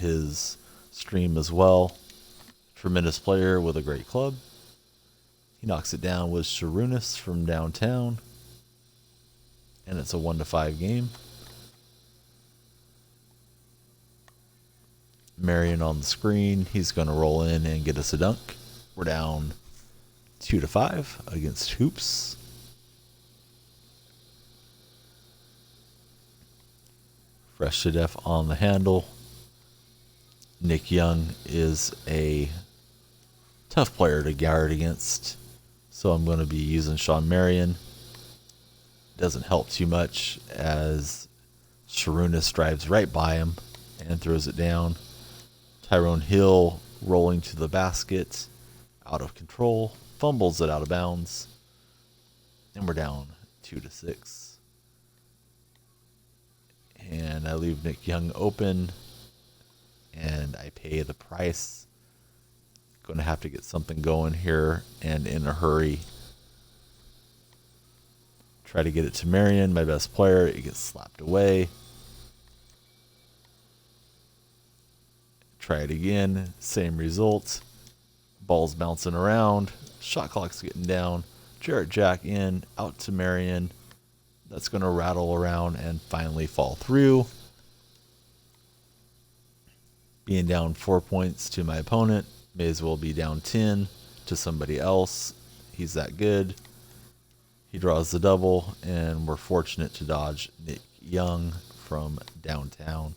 his stream as well. Tremendous player with a great club. He knocks it down with Sharunas from downtown. And it's a 1-5 game. Marion on the screen. He's going to roll in and get us a dunk. We're down 2-5 against Hoops. Fresh to death on the handle. Nick Young is a tough player to guard against, so I'm going to be using Shawn Marion. Doesn't help too much as Sharunas drives right by him and throws it down. Tyrone Hill rolling to the basket, out of control, fumbles it out of bounds, and we're down 2-6. And I leave Nick Young open, and I pay the price. Going to have to get something going here, and in a hurry. Try to get it to Marion, my best player. It gets slapped away. Try it again. Same result. Ball's bouncing around. Shot clock's getting down. Jarrett Jack in. Out to Marion. That's going to rattle around and finally fall through. Being down 4 points to my opponent. May as well be down 10 to somebody else. He's that good. He draws the double, and we're fortunate to dodge Nick Young from downtown.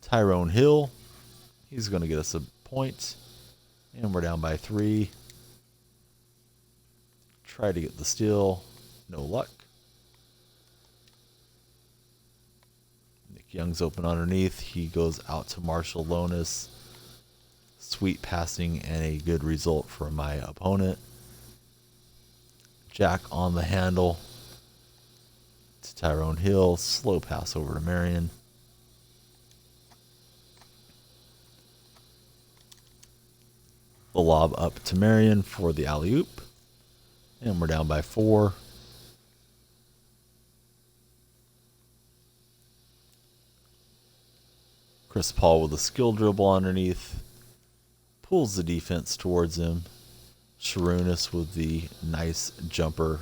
Tyrone Hill, he's going to get us a point, and we're down by 3. Try to get the steal, no luck. Nick Young's open underneath. He goes out to Marshall Lonis. Sweet passing and a good result for my opponent. Jack on the handle to Tyrone Hill. Slow pass over to Marion. The lob up to Marion for the alley-oop. And we're down by 4. Chris Paul with a skill dribble underneath. Pulls the defense towards him. Sharunas with the nice jumper.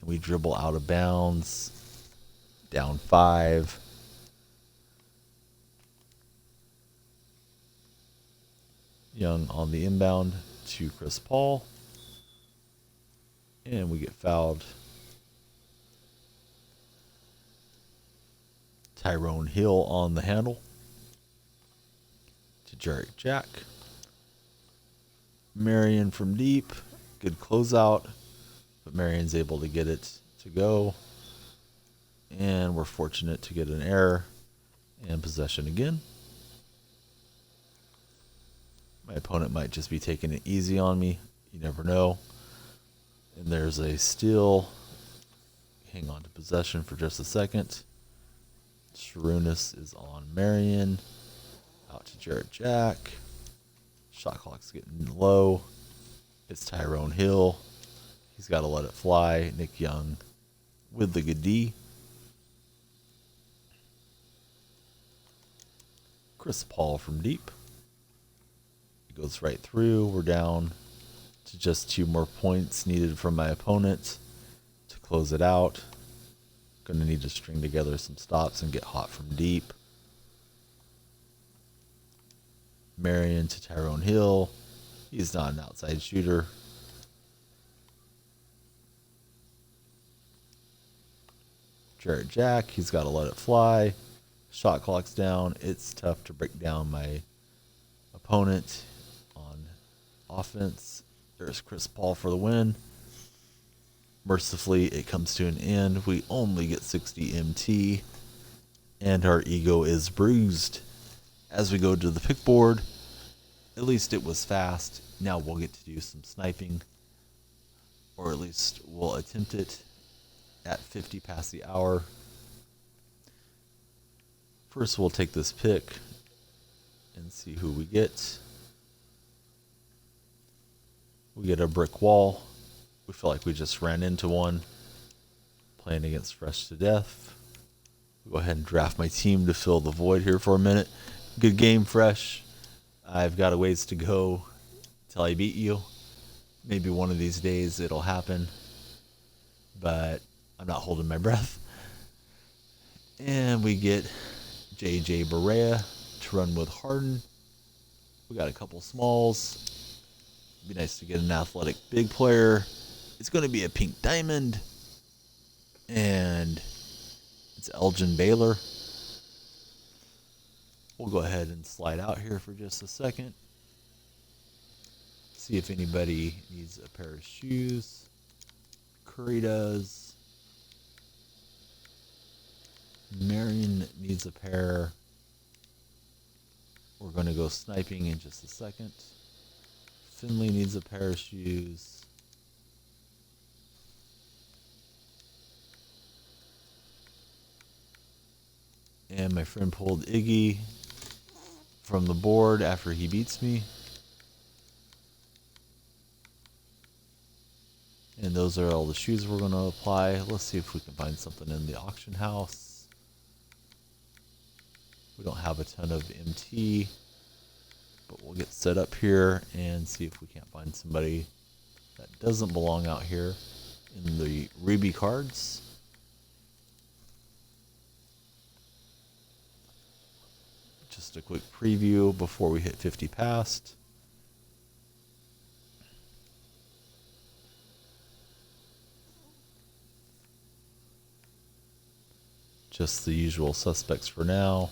We dribble out of bounds. Down 5. Young on the inbound to Chris Paul. And we get fouled. Tyrone Hill on the handle to Jarrett Jack. Marion from deep. Good closeout. But Marion's able to get it to go. And we're fortunate to get an error and possession again. My opponent might just be taking it easy on me. You never know. And there's a steal. Hang on to possession for just a second. Sharunas is on Marion. Out to Jarrett Jack. Shot clock's getting low. It's Tyrone Hill. He's got to let it fly. Nick Young with the good D. Chris Paul from deep. It goes right through. We're down to just 2 more points needed from my opponent to close it out. Going to need to string together some stops and get hot from deep. Marion to Tyrone Hill. He's not an outside shooter. Jarrett Jack, he's got to let it fly. Shot clock's down. It's tough to break down my opponent on offense. There's Chris Paul for the win. Mercifully, it comes to an end. We only get 60 MT, and our ego is bruised. As we go to the pick board, at least it was fast. Now we'll get to do some sniping, or at least we'll attempt it at 50 past the hour. First, we'll take this pick and see who we get. We get a brick wall. We feel like we just ran into one. Playing against Fresh to Death. Go ahead and draft my team to fill the void here for a minute. Good game, Fresh. I've got a ways to go till I beat you. Maybe one of these days it'll happen, but I'm not holding my breath. And we get JJ Barea to run with Harden. We got a couple smalls. It'd be nice to get an athletic big player. It's going to be a pink diamond. And it's Elgin Baylor. We'll go ahead and slide out here for just a second. See if anybody needs a pair of shoes. Curry does. Marion needs a pair. We're going to go sniping in just a second. Finley needs a pair of shoes. And my friend pulled Iggy from the board after he beats me. And those are all the shoes we're going to apply. Let's see if we can find something in the auction house. We don't have a ton of MT, but we'll get set up here and see if we can't find somebody that doesn't belong out here in the Ruby cards. Just a quick preview before we hit 50 past. Just the usual suspects for now.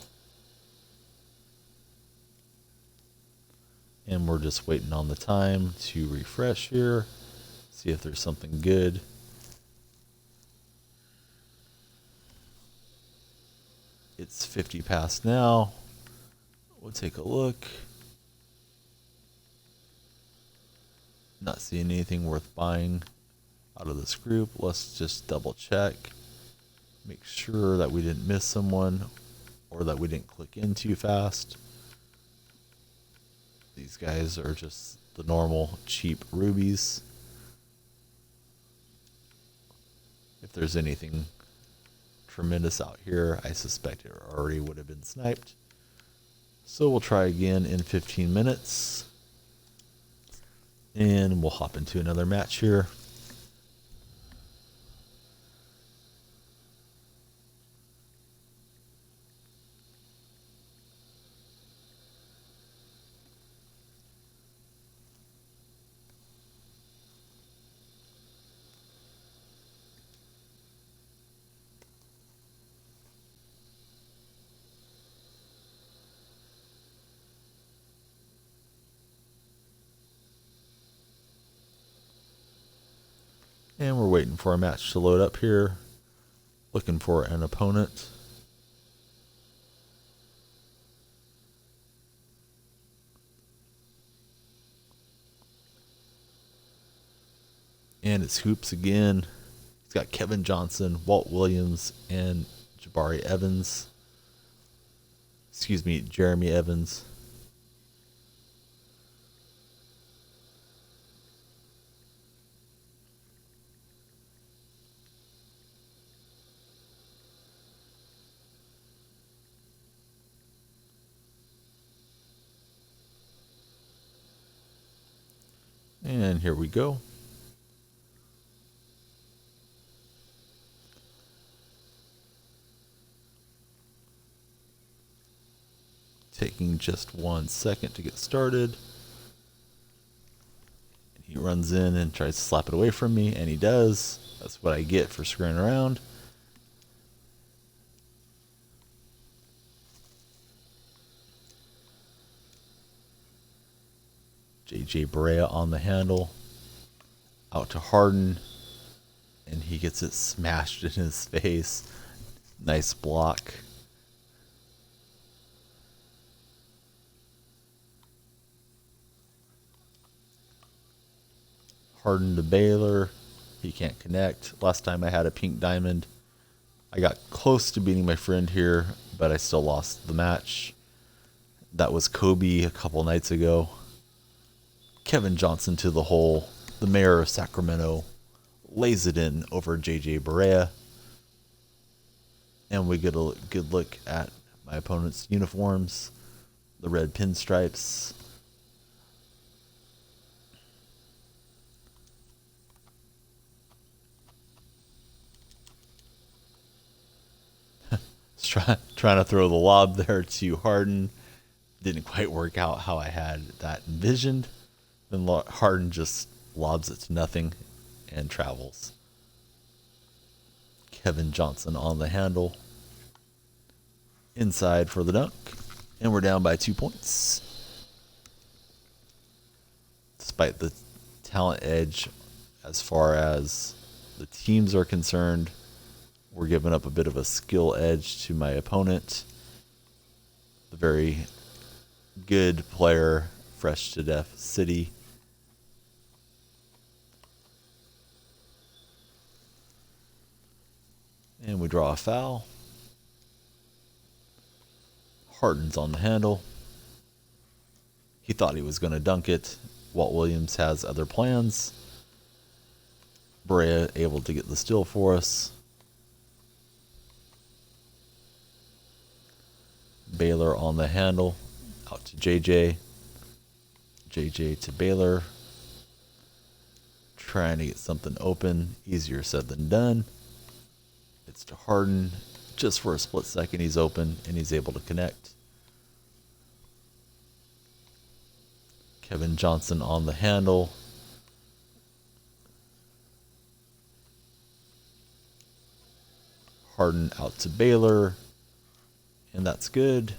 And we're just waiting on the time to refresh here. See if there's something good. It's 50 past now. We'll take a look. Not seeing anything worth buying out of this group. Let's just double check. Make sure that we didn't miss someone or that we didn't click in too fast. These guys are just the normal cheap rubies. If there's anything tremendous out here, I suspect it already would have been sniped. So we'll try again in 15 minutes. And we'll hop into another match here. And we're waiting for our match to load up here. Looking for an opponent. And it's Hoops again. It's got Kevin Johnson, Walt Williams, and Jabari Evans. Excuse me, Jeremy Evans. And here we go. Taking just 1 second to get started. He runs in and tries to slap it away from me, and he does. That's what I get for screwing around. JJ Barea on the handle. Out to Harden. And he gets it smashed in his face. Nice block. Harden to Baylor. He can't connect. Last time I had a pink diamond. I got close to beating my friend here, but I still lost the match. That was Kobe a couple nights ago. Kevin Johnson to the hole. The mayor of Sacramento lays it in over JJ Barea. And we get a good look at my opponent's uniforms, the red pinstripes. Trying to throw the lob there to Harden. Didn't quite work out how I had that envisioned. Then Harden just lobs it to nothing and travels. Kevin Johnson on the handle. Inside for the dunk. And we're down by 2 points. Despite the talent edge as far as the teams are concerned, we're giving up a bit of a skill edge to my opponent. The very good player, Fresh to Death City. And we draw a foul. Harden's on the handle. He thought he was going to dunk it. Walt Williams has other plans. Brea able to get the steal for us. Baylor on the handle. Out to JJ. JJ to Baylor. Trying to get something open. Easier said than done. It's to Harden. Just for a split second he's open and he's able to connect. Kevin Johnson on the handle. Harden out to Baylor. And that's good.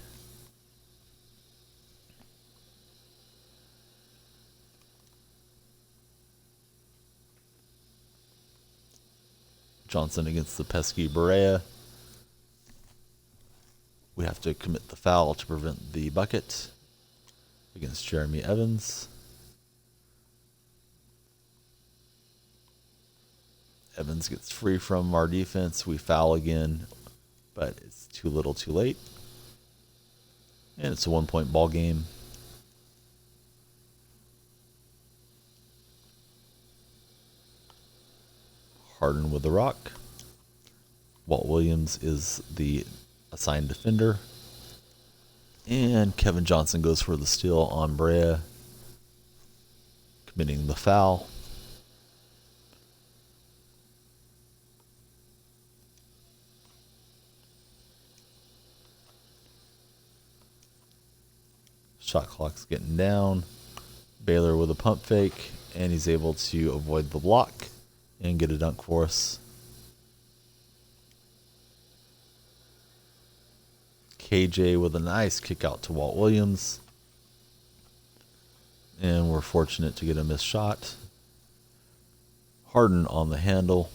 Johnson against the pesky Brea. We have to commit the foul to prevent the bucket against Jeremy Evans. Evans gets free from our defense. We foul again, but it's too little too late. And it's a 1 point ball game. Harden with the rock. Walt Williams is the assigned defender. And Kevin Johnson goes for the steal on Brea, committing the foul. Shot clock's getting down. Baylor with a pump fake, and he's able to avoid the block and get a dunk for us. KJ with a nice kick out to Walt Williams. And we're fortunate to get a missed shot. Harden on the handle.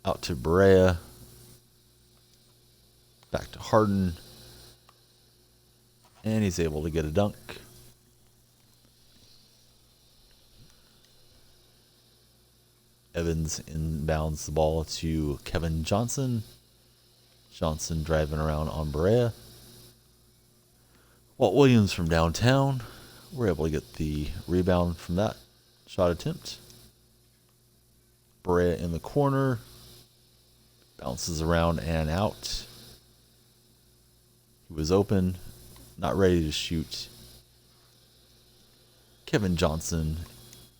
Out to Brea. Back to Harden. And he's able to get a dunk. Evans inbounds the ball to Kevin Johnson. Johnson driving around on Brea. Walt Williams from downtown. We're able to get the rebound from that shot attempt. Brea in the corner. Bounces around and out. He was open, not ready to shoot. Kevin Johnson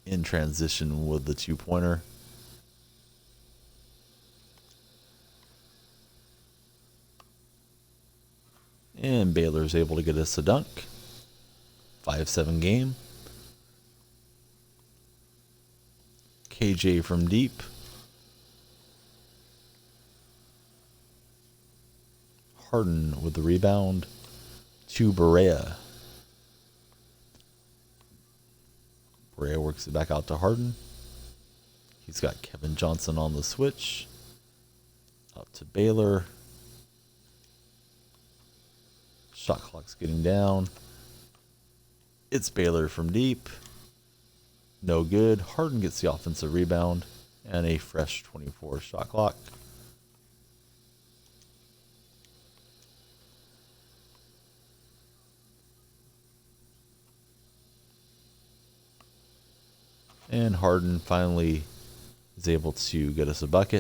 in transition with the two-pointer. And Baylor's able to get us a dunk. 5-7 game. KJ from deep. Harden with the rebound to Brea. Brea works it back out to Harden. He's got Kevin Johnson on the switch. Out to Baylor. Shot clock's getting down. It's Baylor from deep. No good. Harden gets the offensive rebound and a fresh 24 shot clock. And Harden finally is able to get us a bucket.